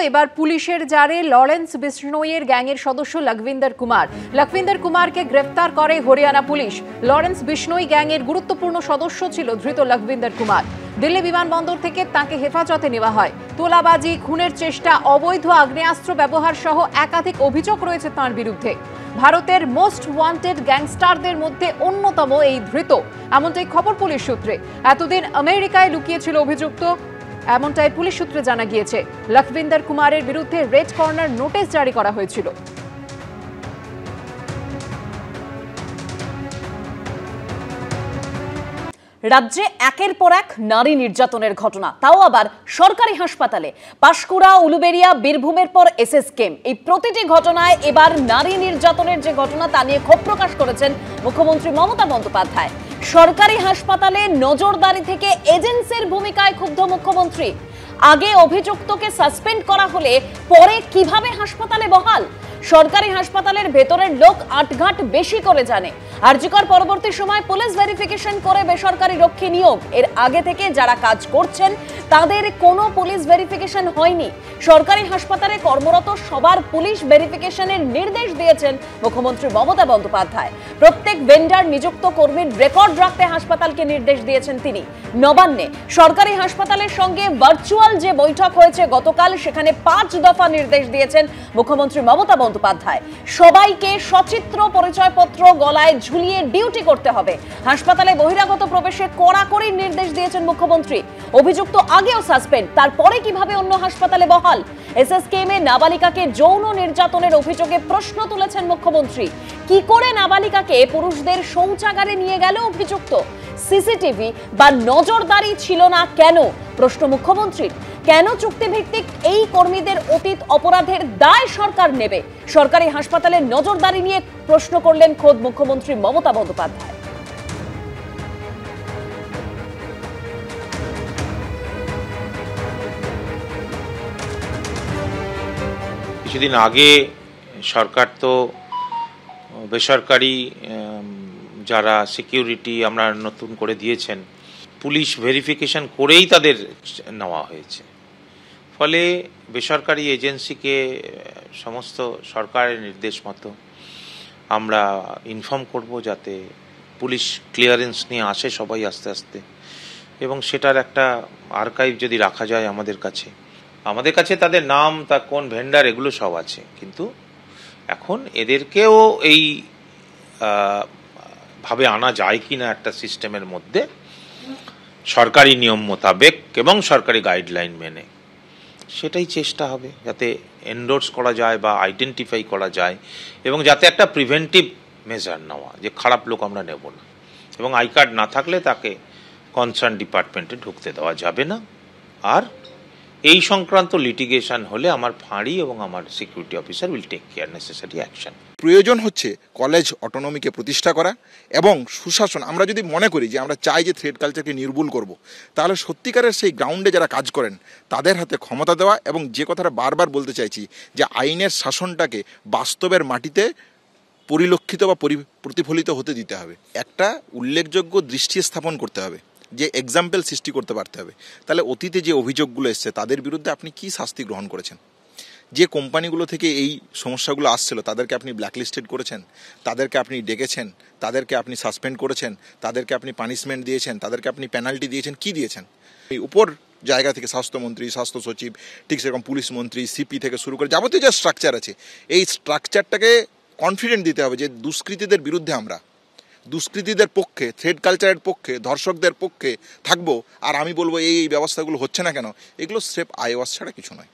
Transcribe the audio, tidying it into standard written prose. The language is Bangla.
এবার পুলিশের জারে লরেন্স বিষ্ণোইয়ের গ্যাংয়ের সদস্য লখভিন্দর কুমার। লখভিন্দর কুমারকে গ্রেফতার করে হরিয়ানা পুলিশ। লরেন্স বিষ্ণোই গ্যাংয়ের গুরুত্বপূর্ণ সদস্য ছিল ধৃত লখভিন্দর কুমার। দিল্লি বিমানবন্দর থেকে তাকে হেফাজতে নেওয়া হয়। তোলাবাজি, খুনের চেষ্টা, অবৈধ আগ্নেয়াস্ত্র ব্যবহার সহ একাধিক অভিযোগ রয়েছে তাঁর বিরুদ্ধে। ভারতের মোস্ট ওয়ান্টেড গ্যাংস্টারদের মধ্যে অন্যতম এই ধৃত, এমনটাই খবর পুলিশ সূত্রে। এতদিন আমেরিকায় লুকিয়েছিল অভিযুক্ত, এমনটাই পুলিশ সূত্রে জানা গিয়েছে। লখভিন্দর কুমারের বিরুদ্ধে রেড কর্নার নোটিশ জারি করা হয়েছিল। রাজ্যে একের পর এক নারী নির্যাতনের ঘটনা, তাও আবার সরকারি হাসপাতালে। পাঁশকুড়া, উলুবেড়িয়া, বীরভূমের পর এসএসকেএম, এই প্রতিটি ঘটনায় এবার নারী নির্যাতনের যে ঘটনা তা নিয়ে ক্ষোভ প্রকাশ করেছেন মুখ্যমন্ত্রী মমতা বন্দ্যোপাধ্যায়। সরকারি হাসপাতালে নজরদারি থেকে এজেন্সির ভূমিকায় ক্ষুব্ধ মুখ্যমন্ত্রী। আগে অভিযুক্তকে সাসপেন্ড করা হলে পরে কিভাবে হাসপাতালে বহাল? সরকারি হাসপাতালের ভেতরের লোক আটঘাট বেশি করে জানে। আরজিকর পরবর্তী সময় পুলিশ ভেরিফিকেশন করে বেসরকারি রক্ষী নিয়োগ, এর আগে থেকে যারা কাজ করছেন তাদের কোনো পুলিশ ভেরিফিকেশন হয়নি। সরকারি হাসপাতালে কর্মরত সবার পুলিশ ভেরিফিকেশনের নির্দেশ দিয়েছেন মুখ্যমন্ত্রী মমতা বন্দ্যোপাধ্যায়। প্রত্যেক ভেন্ডার নিযুক্ত কর্মীর রেকর্ড রাখতে হাসপাতালকে নির্দেশ দিয়েছেন তিনি। নবান্নে সরকারি হাসপাতালের সঙ্গে ভার্চুয়াল যে বৈঠক হয়েছে গতকাল, সেখানে 5 দফা নির্দেশ দিয়েছেন মুখ্যমন্ত্রী মমতা বন্দ্যোপাধ্যায়। সবাইকে সচিত্র পরিচয়পত্র গলায় ঝুলিয়ে ডিউটি করতে হবে। হাসপাতালে বহিরাগত প্রবেশে কড়াকড়ির নির্দেশ দিয়েছেন মুখ্যমন্ত্রী। অভিযুক্ত আগেও সাসপেন্ড, তারপরে কিভাবে অন্য হাসপাতালে বহাল? এসএসকেএম এ নাবালিকাকে যৌন নির্যাতনের অভিযোগে প্রশ্ন তুলেছেন মুখ্যমন্ত্রী। কি করে নাবালিকাকে পুরুষদের শৌচাগারে নিয়ে গেল অভিযুক্ত? সিসিটিভি বা নজরদারি ছিল না কেন? প্রশ্ন মুখ্যমন্ত্রীর। কেন চুক্তিভিত্তিক এই কর্মীদের অতীত অপরাধের দায় সরকার নেবে? সরকারি হাসপাতালের নজরদারি নিয়ে প্রশ্ন করলেন খোদ মুখ্যমন্ত্রী মমতা বন্দ্যোপাধ্যায়। কিছুদিন আগে সরকার তো বেসরকারি যারা সিকিউরিটি আমরা নতুন করে দিয়েছেন, পুলিশ ভেরিফিকেশন করেই তাদের নেওয়া হয়েছে। ফলে বেসরকারি এজেন্সিকে সমস্ত সরকারের নির্দেশ মতো আমরা ইনফর্ম করব, যাতে পুলিশ ক্লিয়ারেন্স নিয়ে আসে সবাই আস্তে আস্তে, এবং সেটার একটা আর্কাইভ যদি রাখা যায় আমাদের কাছে তাদের নাম, তা কোন ভেন্ডার, এগুলো সব আছে। কিন্তু এখন এদেরকেও এই ভাবে আনা যায় কি না একটা সিস্টেমের মধ্যে, সরকারি নিয়ম মোতাবেক এবং সরকারি গাইডলাইন মেনে, সেটাই চেষ্টা হবে যাতে এন্ডোর্স করা যায় বা আইডেন্টিফাই করা যায়, এবং যাতে একটা প্রিভেন্টিভ মেজার নেওয়া, যে খারাপ লোক আমরা নেব না, এবং আই কার্ড না থাকলে তাকে কনসার্ন ডিপার্টমেন্টে ঢুকতে দেওয়া যাবে না। আর এই সংক্রান্ত লিটিগেশন হলে আমার ফাঁড়ি এবং আমার security officer will take care necessary action. প্রয়োজন হচ্ছে কলেজ অটোনমিকে প্রতিষ্ঠা করা এবং সুশাসন। আমরা যদি মনে করি যে আমরা চাই যে থ্রেড কালচারকে নির্মূল করব, তাহলে সত্যিকারের সেই গ্রাউন্ডে যারা কাজ করেন তাদের হাতে ক্ষমতা দেওয়া, এবং যে কথাটা বারবার বলতে চাইছি যে আইনের শাসনটাকে বাস্তবের মাটিতে পরিলক্ষিত বা প্রতিফলিত হতে দিতে হবে। একটা উল্লেখযোগ্য দৃষ্টি স্থাপন করতে হবে, যে এক্সাম্পল সৃষ্টি করতে পারতে হবে। তাহলে অতীতে যে অভিযোগগুলো এসছে তাদের বিরুদ্ধে আপনি কি শাস্তি গ্রহণ করেছেন? যে কোম্পানিগুলো থেকে এই সমস্যাগুলো আসছিল তাদেরকে আপনি ব্ল্যাকলিস্টেড করেছেন, তাদেরকে আপনি ডেকেছেন, তাদেরকে আপনি সাসপেন্ড করেছেন, তাদেরকে আপনি পানিশমেন্ট দিয়েছেন, তাদেরকে আপনি পেনাল্টি দিয়েছেন, কি দিয়েছেন? এই উপর জায়গা থেকে স্বাস্থ্যমন্ত্রী, স্বাস্থ্য সচিব, ঠিক সেরকম পুলিশ মন্ত্রী, সিপি থেকে শুরু করে যাবতীয় যা স্ট্রাকচার আছে, এই স্ট্রাকচারটাকে কনফিডেন্ট দিতে হবে যে দুষ্কৃতীদের বিরুদ্ধে আমরা, দুষ্কৃতীদের পক্ষে, থ্রেড কালচারের পক্ষে, ধর্ষকদের পক্ষে থাকবো। আর আমি বলবো এই ব্যবস্থাগুলো হচ্ছে না কেন, এগুলো স্রেফ আইওয়াস ছাড়া কিছু নয়।